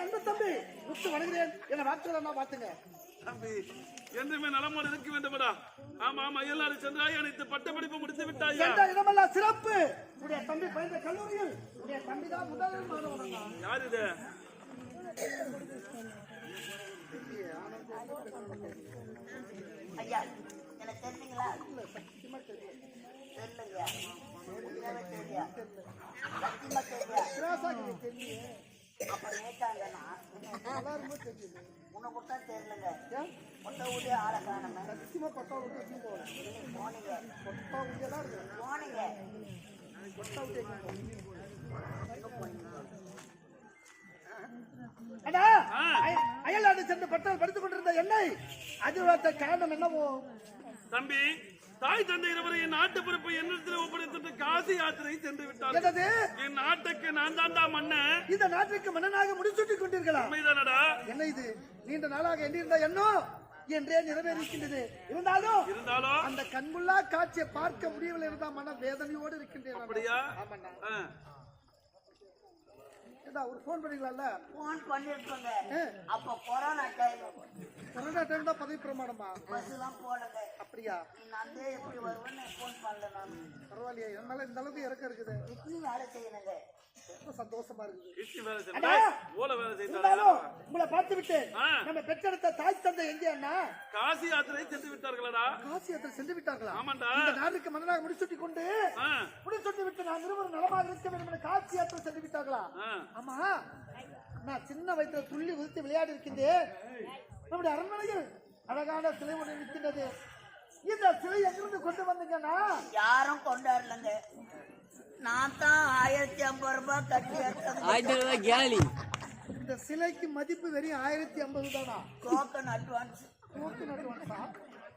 அந்த தம்பி முத்து வணங்குறேன் என்ன வார்த்தை பாத்துங்க தம்பி என்றுமே நலமோடு இருக்க வேண்டும்டா. ஆமா ஆமா எல்லாரும் சென்றாய் அனைத்து பட்டப்படிப்பு முடித்து விட்டாயா? இடமெல்லாம் சிறப்பு. உடைய தம்பி பயின்ற கல்லூரியில் உடைய தம்பி தான் முதல் மாணவன். யார் இது? ஐயா எனக்கு தெரியுங்களா? சத்தியமா தெரியும். தெரியலையா? தெரியா? சத்தியமா தெரியா? அப்ப நேட்டாங்கன்னா உன்னை கொடுத்தா தெரியலங்க. கொட்டை ஊட்டி ஆளை காணுங்க. சத்தியமா கொட்டை ஊட்டி போனீங்க. கொட்டை ஊட்டியெல்லாம் போனீங்க. கொட்டை ஊட்டி அயல்நாடு சென்று பட்டால் படித்துக் கொண்டிருந்த என்னை அது காரணம் என்னவோ தம்பி? தாய் தந்தை இருவரையும் நாட்டு பொறுப்பு என்னிடத்தில் ஒப்படைத்து காசி யாத்திரை சென்று விட்டார். என் நாட்டுக்கு நான் தாண்டா மன்னன். இந்த நாட்டுக்கு மன்னனாக முடிசூட்டிக் கொண்டீர்களா? உண்மைதானடா? என்ன இது நீண்ட நாளாக எண்ணியிருந்த எண்ணம் என்றே நிறைவேறியிருக்கின்றது. இருந்தாலும் அந்த கண்முள்ளா காட்சியை பார்க்க முடியவில்லை இருந்தா மன வேதனையோடு இருக்கின்றேன். அப்படியா? ஒரு போன் பண்ணீங்களா? போன் பண்ணிருக்கோங்க. அப்ப கொரோனா டைம் தான் பதவி பிரமாணமா பஸ்லாம் போடுங்க. அப்படியா? நான் எப்படி வருவேன்னு போன் பண்ணல. நான் பரவாயில்லையா? என்னால இந்த அளவுக்கு இறக்க இருக்குது. இப்படி வேலை செய்யணுங்க. சந்தோஷமா இருக்குது. உங்களை பார்த்து விட்டு நம்ம பெற்றெடுத்த தாய் தந்தை எங்கே அண்ணா? காசி யாத்திரை சென்று விட்டார்களா? காசி யாத்திரை சென்று விட்டார்களா? ஆமாண்டா. இந்த நாட்டுக்கு மன்னனாக முடிசூட்டி கொண்டு முடிசூட்டி விட்டு நான் இருவரும் நலமாக இருக்க வேண்டும் என காசி யாத்திரை சென்று விட்டார்களா? ஆமா. நான் சின்ன வயசுல துள்ளி உதித்து விளையாடி இருக்கின்றேன். நம்முடைய அரண்மனையில் அழகான சிலை ஒன்று நிற்கின்றது. இந்த சிலை எங்கிருந்து கொண்டு வந்தீங்கன்னா? யாரும் கொண்டாடலங்க. நான் தான் 1050 ரூபாய் கட்டி எடுத்தது. இந்த சிலைக்கு மதிப்பு வெறும் 1050 தானா? Token advance. டோக்கன் அட்வான்ஸா?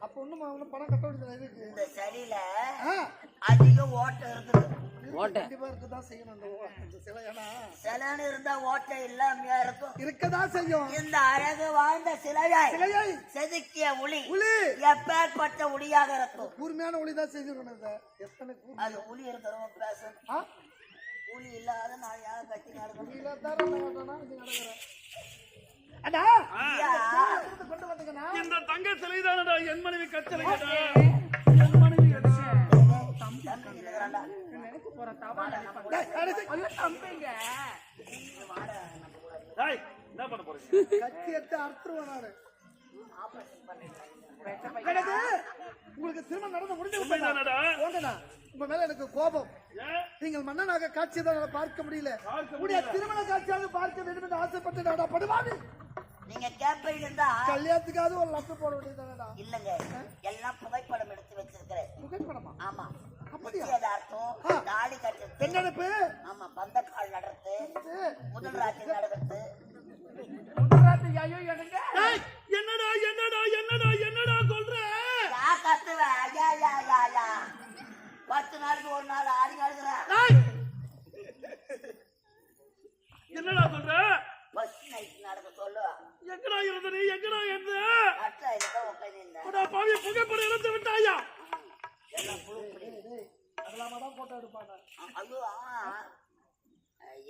அப்ப ஒண்ணும் பணம் கட்ட வேண்டியது இருக்கு. இந்த சரியில அதிக ஓட்டை இருக்குது. ஓட்டை கண்டிப்பா இருக்கதான் செய்யணும். இந்த சிலை சிலைன்னு இருந்தா ஓட்டை இல்லாமையா இருக்கும். இருக்கதான் செய்யும். இந்த அழகு வாழ்ந்த சிலையை செதுக்கிய உளி எப்பேற்பட்ட உளியாக இருக்கும். கூர்மையான உளிதான் செஞ்சிருக்கணும். எத்தனை அது உளி இருக்கிறவங்க பேசணும். உளி இல்லாத நான் யாரும் கட்டி நடக்கணும். இந்த தங்க சிலைதானடா என் மனைவி கச்சலை. என்ன பண்ண போறீங்க? கத்தி எடுத்து அறுத்துருவாரு. உங்களுக்கு திருமணம் நடந்து முடிஞ்சு உங்க மேல எனக்கு கோபம். நீங்கள் மன்னனாக காட்சி தான் பார்க்க முடியல. உடைய திருமண காட்சியாக பார்க்க வேண்டும் என்று ஆசைப்பட்டு நாடா படுவாரு. நீங்க கேப்பீங்கன்னா கல்யாணத்துக்காவது ஒரு லட்டு போட வேண்டியதானடா? இல்லங்க, எல்லாம் புகைப்படம் எடுத்து வச்சிருக்கிறேன். புகைப்படமா? ஆமா. அப்படியா? அர்த்தம் தாடி கட்டு, பெண்ணெடுப்பு, ஆமா, பந்தக்கால் நடத்து, முதல் ராத்திரி நடத்து. என்னடா என்னடா என்னடா என்னடா சொல்ற? யா கத்துவ? ஐயா யா யா யா 10 நாளுக்கு ஒரு நாள் ஆடி நடக்குற. என்னடா சொல்ற? பஸ் நைட் நடக்க சொல்லு. எங்கடா இருந்த நீ? எங்கடா இருந்த? அட்டா இதோ உட்கார்ந்திருந்த. அட பாவி, புகைப்படம் எடுத்து விட்டாயா? எல்லாம் புளுப்புடி. அதெல்லாம் தான் போட்டோ எடுப்பாங்க. ஐயோ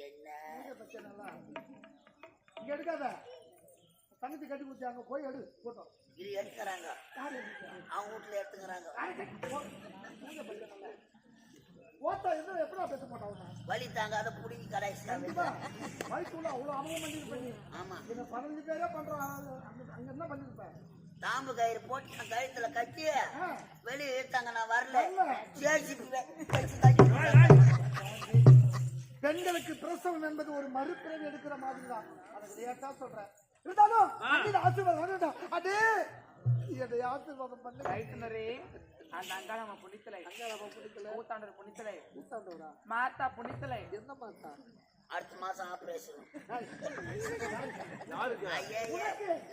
என்ன பிரச்சனை இங்க எடுக்காத. தங்கச்சி கட்டி குடிச்சாங்க, போய் எடு போட்டோ. இது எடுக்கிறாங்க, அவங்க வீட்டுல எடுத்துக்கிறாங்க. போட்டோ எதுவும் எப்படா பேச மாட்டாங்க? வலி தாங்காத புடிங்கி கடைசி வயசுல அவ்வளவு அனுபவம் பண்ணிருப்பேன். ஆமா, 15 பேரே பண்றோம். அங்க என்ன பண்ணிருப்பேன்? தாம்பு கயிறு போட்டு என் கழுத்துல கட்டி வெளியே இழுத்தாங்க. நான் வரல. பெண்களுக்கு பிரசவம் என்பது ஒரு மறுபிறவி எடுக்கிற மாதிரி தான். அதை விளையாட்டா சொல்றேன். இருந்தாலும் ஆசீர்வாதம் அதே இதை ஆசீர்வாதம் பண்ணி அந்த அங்காளம்ம புனித்தலை, ஊத்தாண்டர் புனித்தலை, ஊத்தாண்டவரா? மாத்தா புனித்தலை. என்ன மாத்தா? அடுத்த மாசம் ஆபரேஷன்.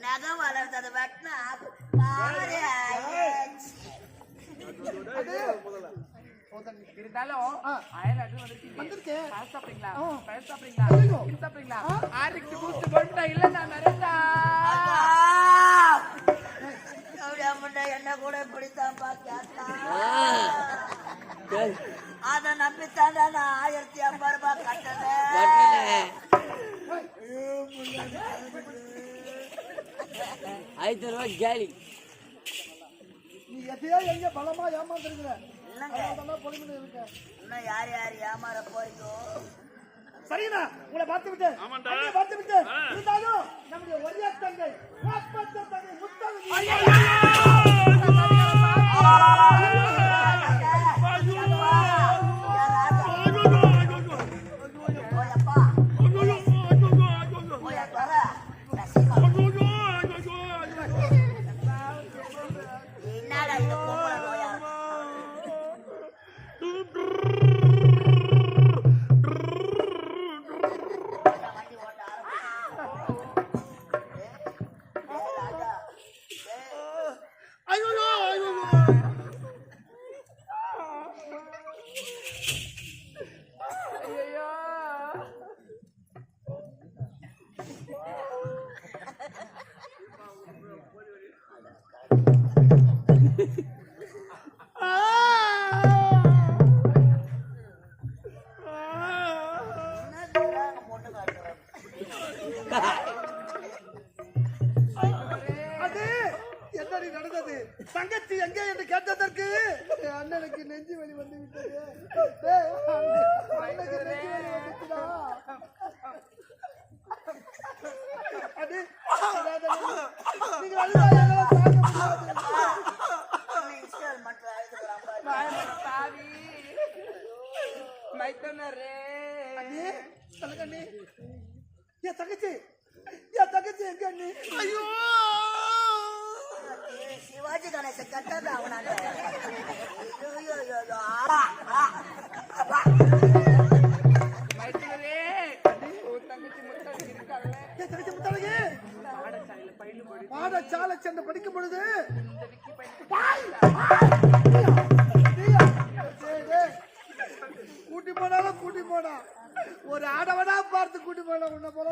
நகம் வளர்ந்தது வெட்டினா இருந்தாலும் அயல் வந்திருக்கேன். சாப்பிடுறீங்களா? ஆறுக்கு கூட்டு கொண்டு இல்ல நான் மறந்தா என்ன கூட இப்படித்தான் பாத்தா அதை நம்பித்தான் நான் 1050 ரூபாய் கட்டணேன். 5 ரூபாய் கேலி. நீ எதையோ எங்க பலமா ஏமாந்துருக்கிற. இல்லங்க அதெல்லாம் பொறுமையா இருக்க. இன்னும் யார் யார் ஏமாற போறீங்க? சரிண்ணா, உங்களை பார்த்து விட்டேன். ஆமாண்டா. அங்கே பார்த்து விட்டேன். இருந்தாலும் நம்முடைய ஒரே தங்கை வாப்பத்த தங்கை முத்தழகி. போயப்பா போயா தர என்னடா இந்த பொம்பளை நோயா வண்டி ஓட்ட ராஜா ஐயோ என்ன பொண்ணு காட்டுறேன் அது என்னடி நடந்தது? தங்கச்சி எங்கே என்று கேட்டதற்கு அண்ணனுக்கு நெஞ்சு வலி வந்து விட்டது. ஏய், அண்ணனுக்கு நெஞ்சு வலி வந்துச்சுடா. அது நீங்கள் அழுதா என்னால தாங்க முடியாது. இன்ஸ்டால்மெண்ட் அழுதுறாங்க பாவி மைத்தனரே அண்ணே, தலகண்ணே. என் தங்கச்சி எங்க அண்ணே? ஐயோ, சிவாஜி கணேசன் கட்டது அவனால மைத்தனரே உன் தங்கச்சி முத்தழகி இருக்காங்களே என் தங்கச்சி முத்தழகி பாடசாலையில பயிலும் பொழுது பாடசாலை சென்று படிக்கும் பொழுது இந்த விக்கி பையன் கூட்டி போனாலும் கூட்டி போனா ஒரு ஆடவனா பார்த்து கூட்டி போன உன்ன போல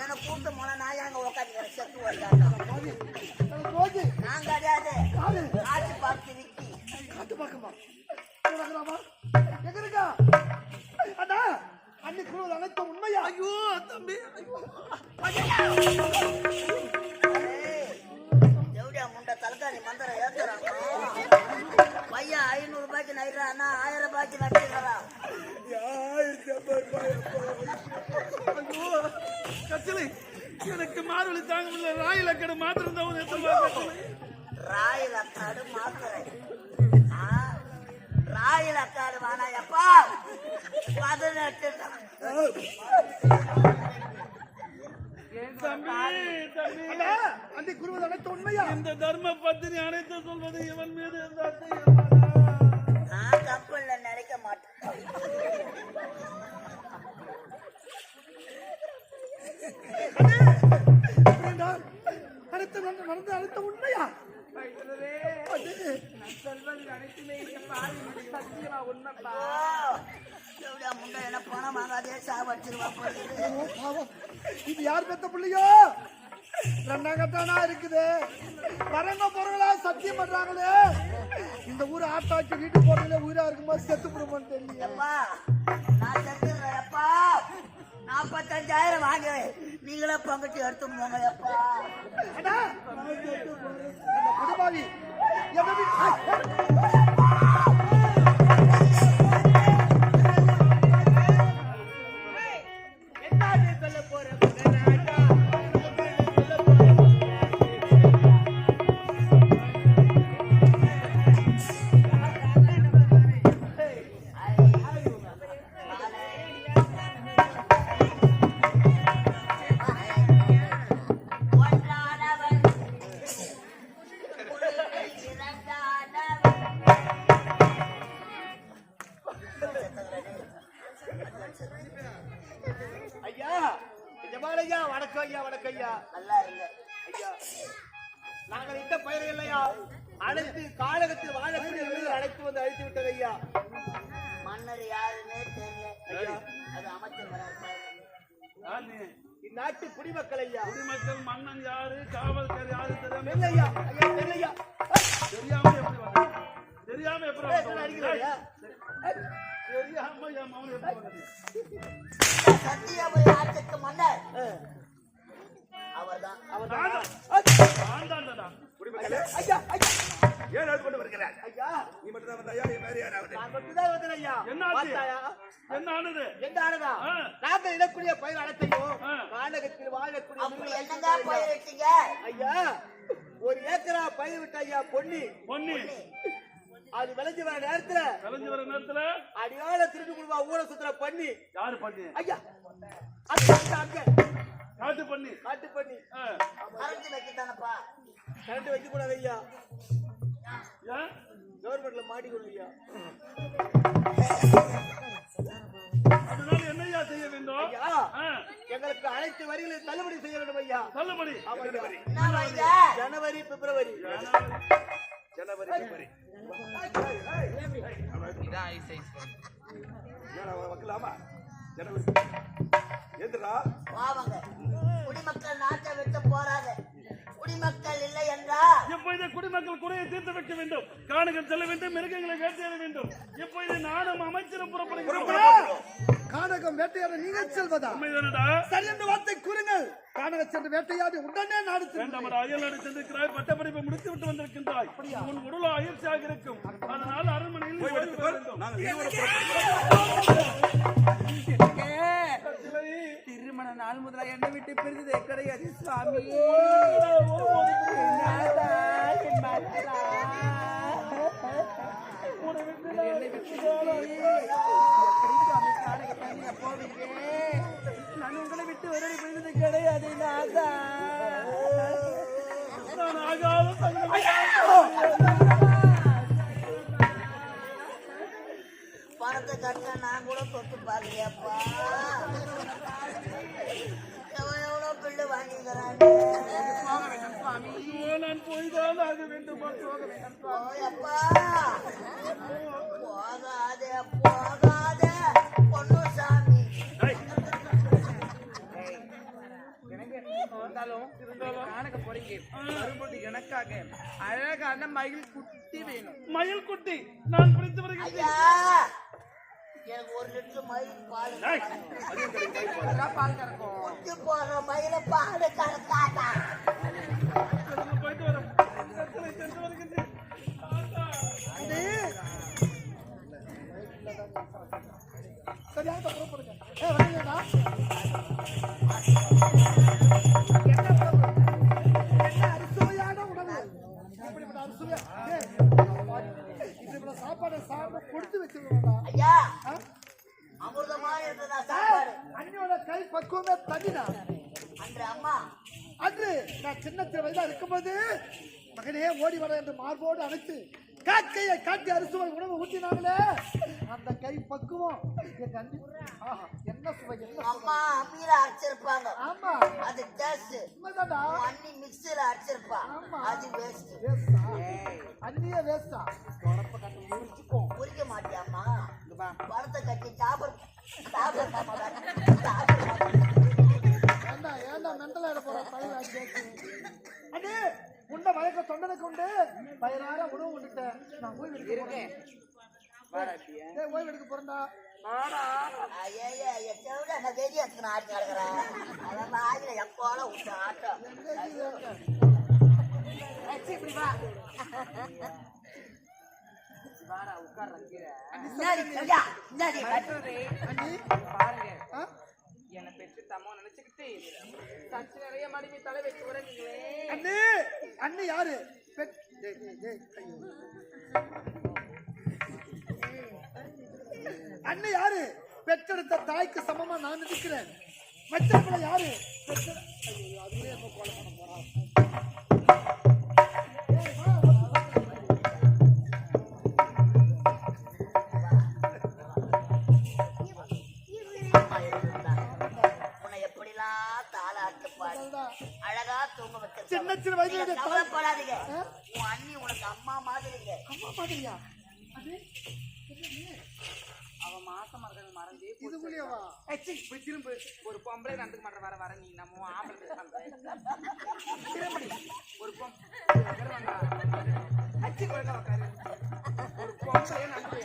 எனக்கு கூப்பிட்டு போனா நான் எங்க உட்காந்து செத்து வருதாங்க போச்சு. நான் கிடையாது யாரு? காட்சி பார்த்து விக்கி காட்டு பார்க்கமா எங்க இருக்கா? அண்ணா, அன்னைக்கு கூறுவது அனைத்து உண்மையா? ஐயோ தம்பி, எவ்வளோ முண்டை தலைக்காணி மந்திரம் ஏத்துறாங்க பையன் 500 ரூபாய்க்கு நைட்றான்னா 1000 ரூபாய்க்கு நட்டுக்கிறான் கச்சலை எனக்கு மாறுவழி தாங்க முடியல. ராயில கடை மாத்திரம் தான் எத்தனை ராயில காடு மாத்திரை ராயில காடு வானா எப்பா 18 தம்பி தம்பி அண்ணா, அன்னைக்கு கூறுவது அனைத்து உண்மையா? இந்த தர்ம பத்தினி அனைத்து சொல்வது இவன் மீது எந்த நான் தப்பு இல்லை நினைக்க மாட்டேன் நடந்த அனைத்து உண்மையா? மைத்தனரே நான் சொல்வது அனைத்துமே இந்த பாவி சத்தியமா உண்மைப்பா எவ்வளோ முண்டை என்ன பணம் வாங்காதே சாவச்சிருவா போகுது ஓ, பாவம். இது யார் பெத்த பிள்ளையோ? ரெண்டாங்கத்தானா இருக்குது. வரங்க பொருளா சத்தியம் பண்றாங்களே. இந்த ஊர் ஆட்டாக்கி வீட்டு போறதுல உயிரா இருக்கும்போது செத்து போடுமான்னு தெரியல. எப்பா நான் செத்துக்கிறேன் எப்பா 45,000 வாங்குவேன் நீங்களே பங்குச்சு எடுத்து போங்க எப்பா அண்ணா, அந்த குடும்பாவி எங்க சொல்ல போற ஒன்றானவன் இரண்டானவன் ஐயா, ஜமாலையா, வணக்கம் ஐயா, வணக்கம் ஐயா. நல்லா இருங்க ஐயா, நாங்கள் இந்த பயிரை இல்லையா அனைத்து காலகத்தில் வாழக்கூடிய வீடு அழைத்து வந்து அழைத்து விட்டது ஐயா. மன்னர் யாருன்னே தெரியல அது அமைச்சர் இந்நாட்டு குடிமக்கள் ஐயா. குடிமக்கள் மன்னன் யாரு காவல்கார் யாரு தெரியாம தெரியல ஐயா, ஐயா தெரியல ஐயா. தெரியாம எப்படி வந்தாங்க? மௌனம் எப்படி வந்தது? சத்தியபுரி ஆட்சிக்கு மன்னர் அவர்தான். நான் தான்டா. குடிமக்களே, ஏன் அது கொண்டு வருகிறார்? நீ மட்டும் தான் வந்தாயா? வேற யாராவது? என்னாச்சு? என்ன ஆனது? நாங்கள் இடக்கூடிய பயிர் அனைத்தையும் கானகத்தில் வாழக்கூடிய அப்படி என்னங்க பயிரிட்டீங்க? ஐயா 1 ஏக்கரா பயிர் விட்ட ஐயா பொன்னி அது விளைஞ்சு வர நேரத்துல அடியால திருட்டு குடும்பா ஊரை சுத்துற பண்ணி யாரு பண்ணி? ஐயா அது அங்க காட்டு பண்ணி கரண்ட் வைக்கத்தானப்பா. கரண்ட் வைக்க கூடாது ஐயா. ஏன்? கவர்மெண்ட்ல மாட்டிக்கணும் ஐயா. அதனால என்னையா செய்ய வேண்டும்? ஐயா எங்களுக்கு அனைத்து வரிகளையும் தள்ளுபடி செய்ய வேண்டும் ஐயா. தள்ளுபடி? என்ன வைங்க? ஜனவரி பிப்ரவரி இதான் ஐசைஸ் வைக்கலாமா? ஜனவரி எதுடா? வாங்க குடிமக்கள் நாட்டை விட்டு போறாங்க. குடிமக்கள் இல்லை என்றா இப்பொழுது குடிமக்கள் குறையை தீர்த்து வைக்க வேண்டும். காணுகள் செல்ல வேண்டும், மிருகங்களை வேட்டையாட வேண்டும். இப்பொழுது நானும் அமைச்சரும் புறப்படுகிறோம். கானகம் வேட்டையாட நீங்கள் செல்வதா? உண்மைதானடா? சரி என்ற வார்த்தை கூறுங்கள். கானக சென்று வேட்டையாடி உடனே நாடு வேண்டாமடா. அயல் நாடு சென்றிருக்கிறாய், பட்டப்படிப்பை முடித்து விட்டு வந்திருக்கின்றாய். உன் உடல் அயற்சியாக இருக்கும். அதனால் அரண்மனையில் ஓய்வு பெற வேண்டும். திருமண நாள் முதலா என்னை விட்டு பிரிந்ததே கிடையாது சுவாமி. நான் உங்களை விட்டு ஒரு பிரிந்தது கிடையாது. நான் ஆகாத தங்கம். பணத்தை கட்ட நான் கூட தொட்டு பாக்குறியாப்பா. எவ்வளோ பில்லு வாங்கிக்கிறாங்க. நான் போய்தான் ஆக வேண்டும். போயப்பா போகாதே பொண்ணு சாமி. காணக்க போறீங்க வரும்போது எனக்காக அழகான மயில் குட்டி வேணும். மயில் குட்டி நான் பிடித்து வருகிறேன். ஐயா எனக்கு 1 லிட்டர் மயில் பால் பால் கறக்கும். குட்டி போடுற மயில பால் கறக்காட்டா. போயிட்டு வரேன். சென்று வருகின்றேன். சரியாக புறப்படுங்க. வாங்கடா. என்ன அரிசுவையான உணவு. இப்படிப்பட்ட அரிசுவை இப்படிப்பட்ட சாப்பாடு சாப்பிட கொடுத்து வச்சிருக்கா. ஐயா அமிர்தமா இருந்ததா சாப்பாடு. அண்ணியோட கை பக்குவமே தனினா. அன்று அம்மா அன்று நான் சின்ன வயதா இருக்கும்போது மகனே ஓடி வர என்று மார்போடு அணைத்து காக்கையை காட்டி அரிசுவை உணவு ஊட்டினாங்களே அந்த கை பக்குவம் என்ன சுவை என்ன அம்மா அம்மியில அரைச்சிருப்பாங்க. ஆமா அது டேஸ்ட். அண்ணி மிக்ஸில அரைச்சிருப்பா. அது வேஸ்ட். அண்ணியே வேஸ்டா? புரிக்க மாட்டியாம்மா? பழத்தை கட்டி ஏண்டா மெண்டலா போற அண்ணே உண்ட வயக்க தொண்டனை கொண்டு பயிரார உணவு உண்டுட்டேன். நான் ஓய்வு எடுக்கிறேன். ஓய்வு எடுக்க போறேன்டா. என்னை பெற்று தம்மோ நினைச்சுக்கிட்டு சச்சு நிறைய மடிமை தலை வைக்க உறங்குங்களே. அண்ணி அண்ணி யாரு? அண்ணி யாரு? பெற்றெடுத்த தாய்க்கு சமமா நான் நினைக்கிறேன். மற்றவங்களை யாரு? அதுவே என்ன கோல பண்ண போறான். அழகா தூங்க வச்சு சின்ன சின்ன வயசுல கவலைப்படாதீங்க. உன் அண்ணி உனக்கு அம்மா மாதிரிங்க. அம்மா மாதிரியா? அவ மாசமா இருக்கிறது மறந்தே இதுக்குள்ளேவா? இப்படி திரும்ப ஒரு பொம்பளை நடந்துக்க மாட்டேன். வர வர நீ நம்ம ஆம்பளை திரும்படி ஒரு ஒரு பொம்பளை நடந்து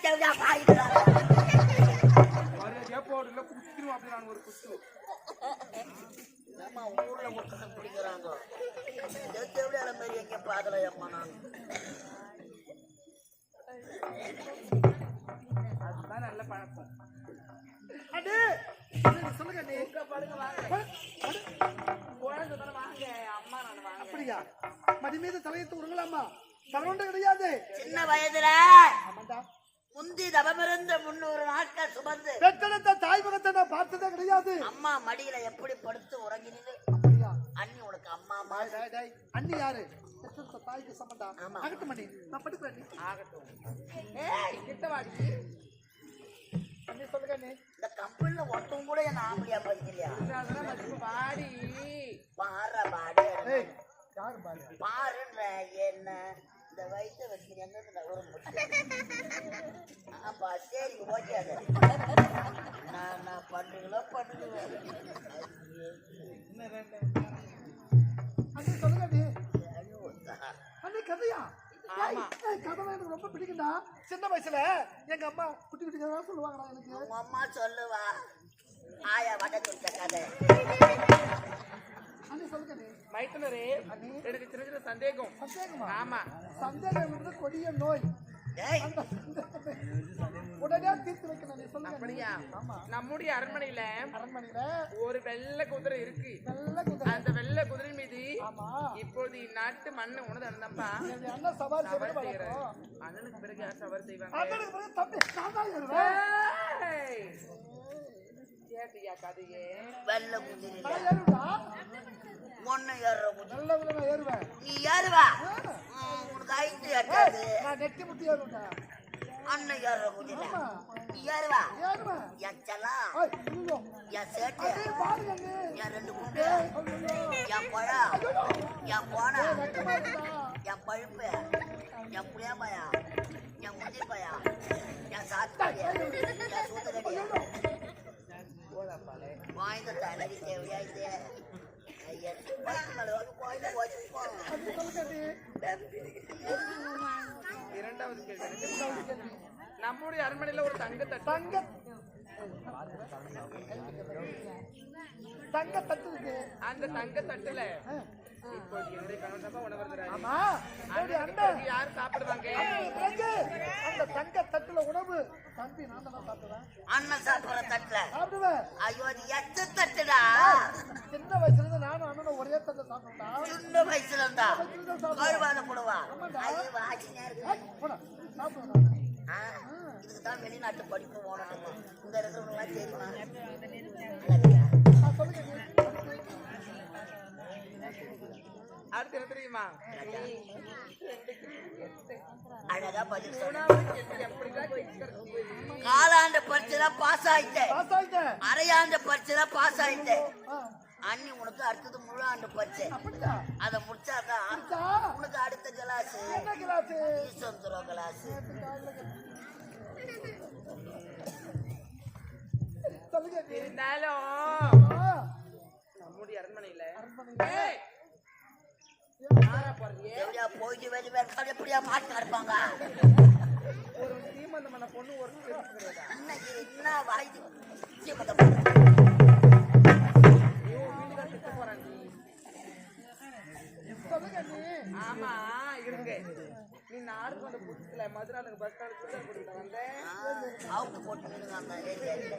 செவ்வியா பாயிடுறாங்க. மரியாதையா போடுல குத்திரும் அப்படி நான் ஒரு குத்து. ஏம்மா ஊர்ல ஒருத்தனை பிடிக்கிறாங்க. செவ்வியால மாதிரி எங்க பாக்கல அம்மா நான். அதுதான் நல்ல பழக்கம். அடே சொல்லுங்க நீ படுங்க வாங்க. குழந்தை தானே வாங்க. அம்மா நான் வாங்க. அப்படியா மடி மீது தலையத்து உருங்கலாமா தரவண்ட கிடையாது சின்ன வயதுல ஆமாண்டா முந்தி தவமிருந்த 300 நாட்கள் சுமந்து பெற்றெடுத்த தாய் மகத்தை நான் பார்த்ததே கிடையாது அம்மா மடியில எப்படி படுத்து உறங்கினது. அப்படியா அண்ணி உனக்கு அம்மா அம்மா. டேய், டேய், அண்ணி யாரு பெற்றெடுத்த தாய்க்கு சம்பந்தா ஆமா. ஆகட்டும் அண்ணி நான் படிக்கிறேன் அண்ணி. ஆகட்டும். ஏய் கிட்ட வாடி. அண்ணி சொல்லுங்க அண்ணி இந்த கம்பெனில ஒருத்தவங்க கூட என்ன ஆம்பளையா படிக்கலையா? அதெல்லாம் மதிப்பு வாடி. பாரு பாடு ஏய் யாரு பாரு பாருன்ற என்ன இந்த வயசை வச்சு எங்க ஒரு அப்பா சரி ஓகே அது நான் பண்ணுங்களோ பண்ணுவேன். அண்ணி சொல்லுங்க அண்ணி அண்ணி கதையா ஆமா. ஏய், கதை எனக்கு ரொம்ப பிடிக்கும்டா சின்ன வயசுல எங்க அம்மா குட்டி குட்டி கதை சொல்லுவாங்கடா எனக்கு உங்க அம்மா சொல்லுவா ஆயா வட கொடுத்த கதை. அண்ணி சொல்லுங்க அண்ணி மைத்துனரே எனக்கு சின்ன சின்ன சந்தேகம். சந்தேகமா ஆமா. சந்தேகம் என்பது கொடிய நோய் ஏய் அந்த சந்தேகத்தை உடனே தீர்த்து வைக்கணும் நீ சொல்லுங்க அப்படியா? ஆமா நம்முடைய அரண்மனையில அரண்மனையில ஒரு வெள்ளை குதிரை இருக்கு. நல்ல குதிரை அந்த வெள்ளை குதிரை மீது ஆமா இப்பொழுது இந்நாட்டு மண்ணை உணர்ந்து அண்ணன்பா என் அண்ணன் சவாரி சவாரி செய்வது செய்யறாரு. வழக்கம். அண்ணனுக்கு பிறகு யார் சவாரி செய்வாங்க? அண்ணனுக்கு பிறகு தம்பி நான் தான் ஏறுவேன். ஏய்! கேட்டியா கதையே? வெள்ள குதிரை நான் ஏறுவேன்டா. ஒன்னு ஏறுற குதிரை நல்ல குதிரை நான் ஏறுவேன் நீ ஏறுவா. ஆ. உனக்கு ஐந்து எட்டாது. நான் நெட்டி முட்டி ஏறுவேன்டா. அண்ணன் ஏறுற குதிரை ஆமா நீ ஏறுவா. ஏறுவேன் என் செல்லாம் ஐய், ஐயோ. என் சேட்டு அடே, பாருங்க அண்ணே. என் 2 குண்டு ஏய், ஐயோ. என் குழம் என் கோணம் ஏய், வெக்கமா இருக்குடா. என் பழுப்பு என் புளியாம்பயா என் முந்திப்பயா என் சாத்தாடி என் சூத்துக்கடி வாய்ந்த தலைவி தேவையா இது அது சொல்லுங்க அண்ணே. இரண்டாவது கேள்வி. நம்முடைய அரண்மனையில ஒரு தங்க தட்டு. தங்க தட்டு இருக்கு. அந்த தங்க தட்டுல இப்போது என்னுடைய கணவன் தான் உணவு வருகிறாரு. ஆமா அந்த அண்ணன் தட்டுக்கு யாரு சாப்பிடுவாங்க? பிறகு அந்த தங்க தட்டுல உணவு தம்பி நான் தான் சாப்பிடுவேன் அண்ணன் சாப்பிடுற தட்டுல சாப்பிடுவேன் ஐயோ அது எட்டு தட்டுடா. சின்ன வயசுல இருந்து நானும் அண்ணனும் ஒரே தட்டுல சாப்பிட்டா சின்ன வயசுல இருந்தா கழுவாத போடுவா ஐயோ வாசினா இருக்கு. போடா சாப்பிடுவேன் இதுக்கு தான் வெளிநாட்டு படிப்பு போனோம். இங்க இருக்கிறவங்க தெரியுமா? சொல்லுங்க அடுத்து என்ன தெரியுமா? அழகா பதில் சொன்ன. மூணாவது கேள்வி எப்படிதான் கேட்கறது? காலாண்டு பரிட்சையில பாஸ் ஆயிட்டேன். பாஸ் ஆயிட்டேன் அரையாண்டு பரிட்சையில பாஸ் ஆயிட்டேன். ஆ, அண்ணி உனக்கு அடுத்தது முழு ஆண்டு பரிட்சை. அப்படியா அதை முடிச்சாதான் அச்சா, உனக்கு அடுத்த கிளாஸ் என்ன கிளாஸ் ஈஸ்வந்தரம் கிளாஸ். சொல்லுங்க இருந்தாலும் ஆ, நம்முடைய அரண்மனையில அரண்மனையில. ஏய்! யாரா போறீங்க? எப்படியா போயிட்டு வெளியே எப்படியா மாட்டா இருப்பாங்க. ஒரு சீமந்தம் பண்ண பொண்ணு ஒரு கிடையாது. இன்னைக்கு என்ன வாய்து வீட்டுதான் செத்து போறான் நீ. சொல்லுங்க நீ ஆமா இருங்க. நீ நாடு கொண்ட புதுசுல மதுரானுக்கு பஸ் ஸ்டாண்ட் சுத்தம் கொடுத்து வந்தேன். அவுட்டு போட்டு விடுங்க அந்த ஏரியாவில்.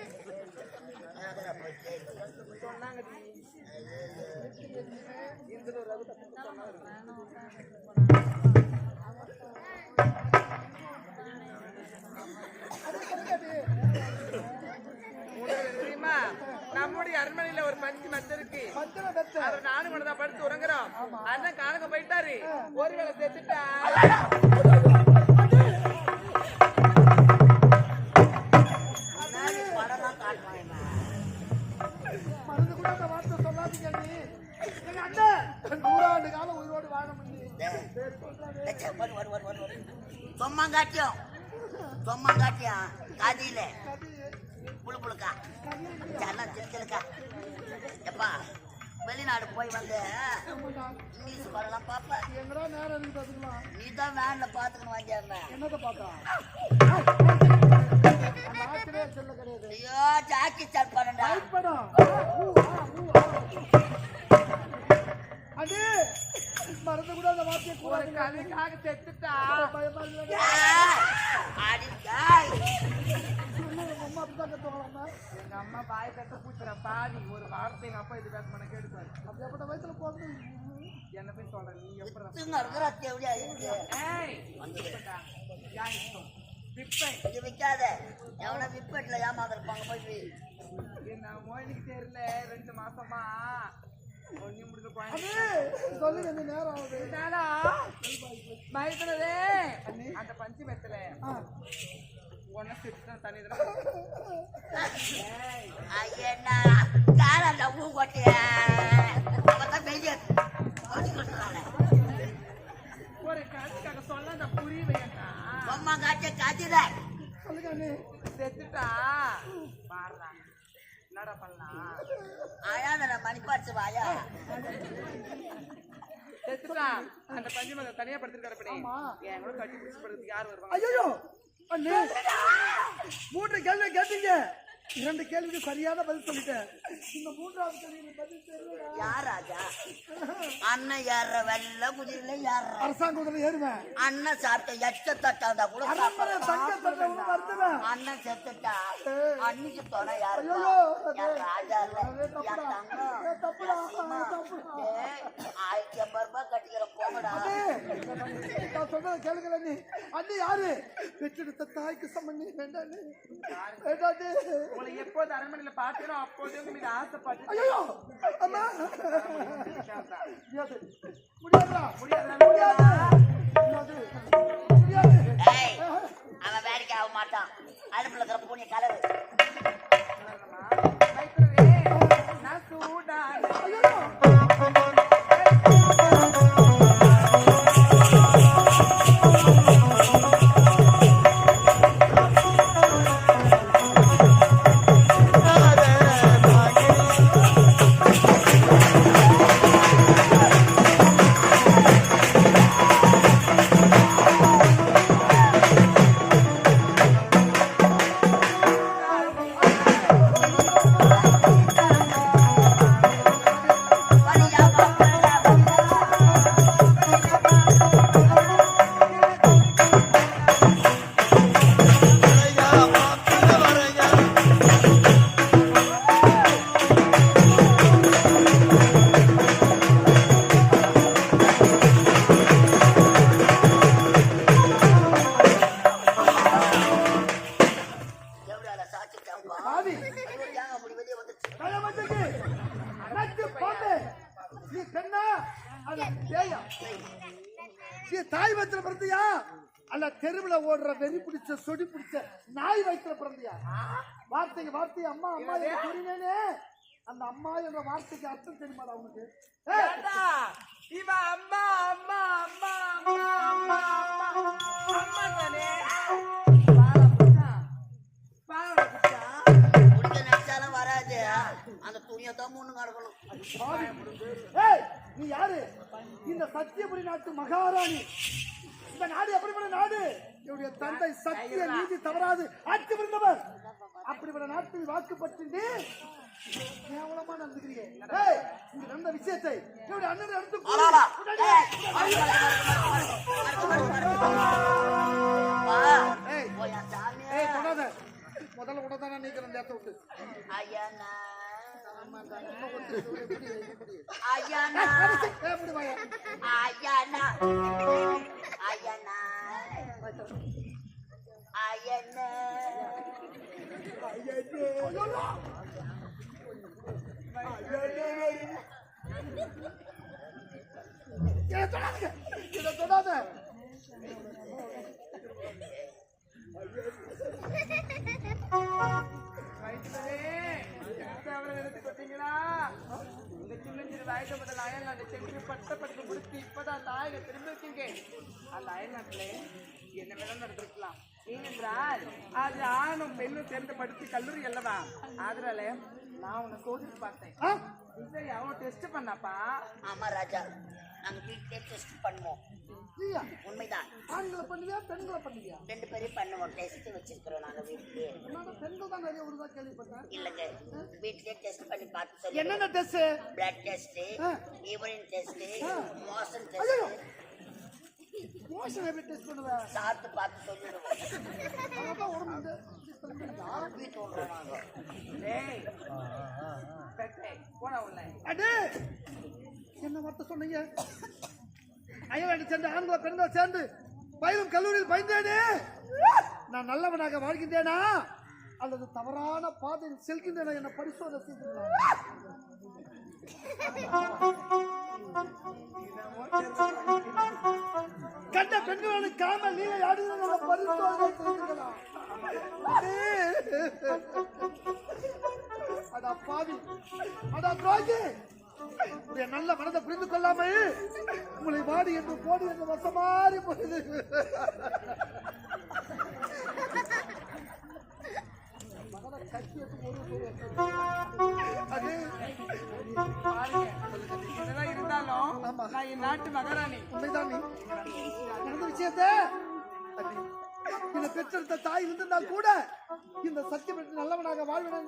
சொன்னாங்க நீ. இதுல ஒரு ரவுட்ட சொன்னாங்க. உங்களுக்கு தெரியுமா? நம்முடைய அரண்மனையில ஒரு பஞ்சு மச்சம் இருக்கு. மஞ்சள் வெச்ச அதை நானும் மனதா படுத்து உறங்குறோம். அண்ணன் காணுங்க போயிட்டாரு. ஒருவேளை செத்துட்டா படம்லாம் காட்டுவாங்க. மருந்து கூட அந்த வார்த்தை சொல்லாதீங்க நீ எங்க அண்ணன் 100 ஆண்டு காலம் உயிரோடு வாழ முடியும் சொம்மாங்காட்டியம் சொம்மாங்காட்டியம் காதியில புழு புழுக்கா செல்லம் சிலுக்கா எப்பா வெளிநாடு போய் வந்து இங்கிலீஷ் படம் பாப்ப எங்கடா நேரம் இருக்கு அதுக்குலாம் நீ தான் வேன்ல பாத்துக்கணும் வாங்கியாம என்னத்தை பார்த்தா நாட்டிலே சொல்ல கிடையாது ஐயோ ஜாக்கி சார் படம்டா படம் அடி மறந்து கூட அந்த வார்த்தையை கூட அதுக்காக செத்துட்டா பயமா இல்லை அடிக்காய் அம்மா அப்படிதான் கத்துவாங்களாமா எங்க அம்மா பாய் கட்ட பூச்சுற பாதி ஒரு வார்த்தை எங்க அப்பா இது பேச பண்ண கேட்டுப்பாரு அப்படி எப்பட்ட வயசுல போறது என்ன போய் சொல்றேன் நீ எப்படி சுங்க இருக்கிற தேவையா இருக்கு ஏய் வந்துட்டா யா இஷ்டம் விப்பேன் இது விற்காத எவனா விப்பெட்ல ஏமாந்துருப்பாங்க போய் என்ன மோயினுக்கு தெரியல 2 மாசமா ஒண்ணு முடிஞ்சு போய் அண்ணே சொல்லுங்க இந்த நேரம் ஆகுது பயப்படவே அந்த பஞ்சு மெத்தல ஒன்ன சிஸ்டம் தண்ணி ஐயண்ணா காரண்ட பூ கொட்டிய வெளியே ஒரு காசுக்காக சொல்ல அந்த புரிய வேண்டா அம்மா காய்ச்ச காய்ச்சத சொல்லுங்க அண்ணே செத்துட்டா பாடுறா என்னடா பண்ணலாம் அழாத மணிப்பாச்சு வாயா செத்துட்டா அந்த பஞ்சு மெத்த தனியா படுத்துருக்காரு என் கூட கட்டி பிடிச்சி படுறதுக்கு யார் வருவாங்க ஐயோ அண்ணே 3 கேள்வி கேட்டீங்க 2 கேள்விக்கு சரியான பதில் சொல்லிட்டேன் இந்த 3வது கேள்விக்கு பதில் தெரியல யார் ராஜா அண்ணன் ஏற வெள்ள குதிரையில ஏற அரசாங்கத்துல ஏறுவேன் அண்ணன் சாப்பிட்ட எச்ச தட்டாந்தா கூட அரண்மனை தங்க தட்ட ஒண்ணு வருதுவேன் அண்ணன் செத்துட்டா அன்னைக்கு துணை யாரு ஐயோ ராஜா இல்ல தப்புடா தப்புடா தப்புடா 1050 ரூபாய் கட்டிக்கிற போகடா நான் சொல்றத கேளுங்க அண்ணி அண்ணி யாரு பெற்றெடுத்த தாய்க்கு சம்மண்ணி வேண்டாண்ணே வேண்டாண்ணே உங்களை எப்போது அரண்மனையில பார்த்தேனோ அப்போதே உங்க மீது ஆசைப்பட்டு ஐயோ அம்மா முடியாதா முடியாதா முடியாது ஏய் அவன் வேலைக்கு ஆக மாட்டான் அடுப்புல இருக்கிற பூனிய கலவு நான் சூடா ஐயோ தாய் வயிற்றுல பிறந்தியா அல்ல தெருவுல ஓடுற வெறி பிடிச்ச சொடி பிடிச்ச நாய் வயிற்றுல பிறந்தியா வார்த்தைக்கு வார்த்தை அம்மா அம்மா புரியுனே அந்த அம்மா என்ற வார்த்தைக்கு அர்த்தம் தெரியுமாடா உனக்கு இவ அம்மா அம்மா அம்மா அம்மா அம்மா அம்மா தானே வராது அந்த துணியை தான் முன்னு கிடக்கணும் நீ யாரு இந்த சத்தியபுரி நாட்டு மகாராணி இந்த நாடு எப்படிப்பட்ட நாடு என்னுடைய தந்தை சத்திய நீதி தவறாது ஆட்சி புரிந்தவர் அப்படிப்பட்ட நாட்டில் வாக்குப்பட்டு கேவலமா நடந்துக்கிறீங்க இங்க நடந்த விஷயத்தை என்னுடைய அண்ணன் எடுத்து சொல்லாத முதல்ல உடனே நீக்கிற இந்த இடத்த விட்டு ஐயாண்ணா தொடாத இப்பதான் தாயக திரும்ப இருக்கீங்க அந்த அயல்நாட்டுல என்ன வேணாலும் நடந்திருக்கலாம் ஏனென்றால் அது ஆணும் பெண்ணும் சேர்ந்து படிச்சு கல்லூரி அல்லவா அதனால நான் உன்னை சோதிச்சு பார்த்தேன் ஆ? சரி அவன் டெஸ்ட் பண்ணப்பா ஆமா ராஜா, நாங்க வீட்டிலே டெஸ்ட் பண்ணுவோம். நீயா? உண்மைதான், ஆண்களை பண்ணுவியா பெண்களை பண்ணுவியா? 2 பேரும் பண்ணுவோம். டெஸ்ட் வச்சிருக்கிறோம் நாங்க வீட்டிலே. நான் பெண்கள் தான் நிறைய உருவா கேள்விப்பட்டேன். இல்லங்க, வீட்டிலே டெஸ்ட் பண்ணி பார்த்து சொல்லி என்னென்ன டெஸ்ட்? பிளட் டெஸ்ட், ஆ. யூரின் டெஸ்ட், மோஷன் ஐயோ! டெஸ்ட், மோஷன் எப்படி டெஸ்ட் பண்ணுவேன்? சாப்பிட்டு பார்த்து சொல்லிடுவோம். அதான் உடம்பு வீட்டு விடுறோம் நாங்க. டேய் பெட்டே போடா உள்ள அடே என்ன வார்த்தை சொன்னீங்க? அயல்நாடு சென்ற ஆண்கள் பெண்கள் சேர்ந்து பயிலும் கல்லூரியில் பயந்தேனே, நான் நல்லவனாக வாழ்கின்றேனா அல்லது தவறான பாதையில் செல்கின்றேனா என்ன பரிசோதனை செய்கின்றேன். கண்ட பெண்களோடு காம லீலை ஆடுகிற பரிசோதனை செய்கின்றலாம். அடா பாவி, அடா துரோகி, உடைய நல்ல மனதை புரிந்து கொள்ளாமல் உங்களை வாடி என்று போடி என்று வசமாறி போகுது. அது என்னதான் இருந்தாலும் நான் என் நாட்டு மகாராணி உண்மைதான். நீ நடந்த விஷயத்தை இந்த பெற்றெடுத்த தாய் இருந்திருந்தால் கூட இந்த சத்தியம் என்று நல்லவனாக வாழ்வின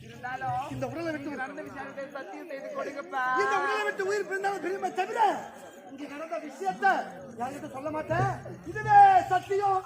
இருந்தாலும் இந்த உடலை விட்டு நடந்த விஷயத்தை சத்தியம் செய்து கொடுங்கப்பா இந்த உடலை விட்டு உயிர் பிரிந்தாலும் பிரிமை தவிர இங்க நடந்த விஷயத்தை யார்கிட்ட சொல்ல மாட்டேன். இதுவே சத்தியம்.